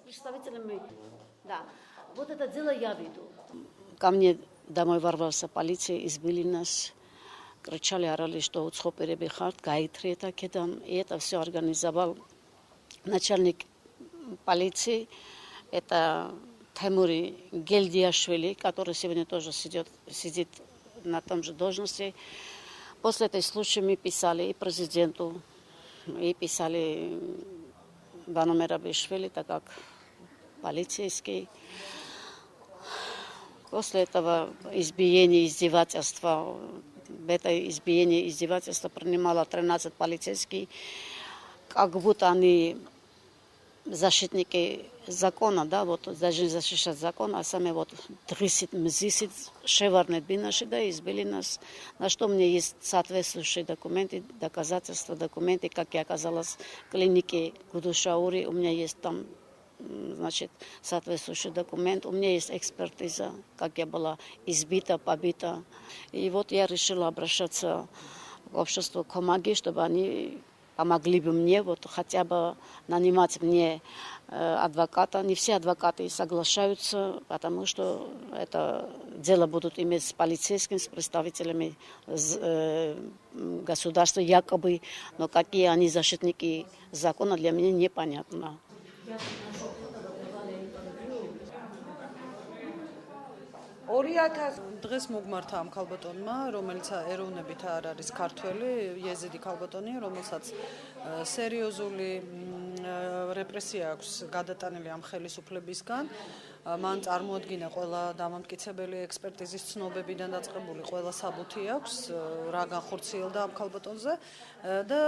представителями, да. Вот это дело я веду. Ко мне домой ворвался полиция, избили нас, кричали, орали, что уцхопереби харт, гаитри это кедам. И это все организовал начальник полиции, это Таймури Гельдиашвили, который сегодня тоже сидит на том же должности. После этого случая мы писали и президенту, и писали Бану Мерабишвили, так как полицейский. После этого избиения, издевательства, в это избиение, издевательство принимало 13 полицейских, как будто они защитники закона, да, вот должны защищать закон, а сами вот 30 мзисит шеварнет бинаши, да, избили нас. На что у меня есть соответствующие документы, доказательства, документы, как я оказалась в клинике Гудушаури, у меня есть там, значит, соответствующий документ, у меня есть экспертиза, как я была избита, побита. И вот я решила обращаться к обществу Комаги, чтобы они помогли бы мне, вот хотя бы нанимать мне адвоката. Не все адвокаты соглашаются, потому что это дело будут иметь с полицейскими, с представителями государства якобы, но какие они защитники закона, для меня непонятно. დღეს მოგმართა ამ ქალბატონმა, რომელიც ეროვნებით არ არის ქართველი, იეზიდი ქალბატონია, რომელსაც სერიოზული რეპრესია აქვს გადატანილი ამ ხელისუფლებისგან. მან წარმოადგინა ყველა დამამტკიცებელი ექსპერტიზის ცნობებიდან დაწყებული ყველა საბუთი აქვს, რა განხორციელდა ამ ქალბატონზე და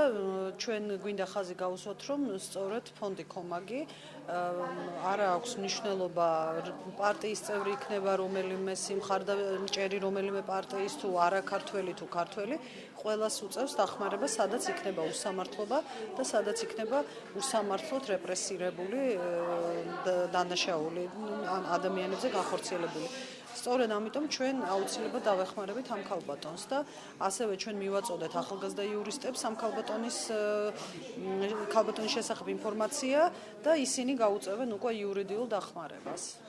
ჩვენ გვინდა ხაზი გავუსვათ, რომ სწორედ ფონდი კომაგი არა აქვს მნიშვნელობა პარტიის წევრი იქნება რომელიმე სიმხარდამჭერი რომელიმე პარტიის თუ არა ქართველი თუ ქართველი, ყველას უწევს დახმარება, სადაც იქნება უსამართლობა და სადაც იქნება უსამართლოდ რეპრესირებული დანაშაული ადამიანებზე განხორციელებული. სწორედ ამიტომ ჩვენ აუცილებლად დავეხმარებით ამ ქალბატონს და ასევე ჩვენ მივაწოდეთ ახალგაზრდა იურისტებს ამ ქალბატონის შესახებ ინფორმაცია და ისინი გაუწევენ უკვე იურიდიულ დახმარებას.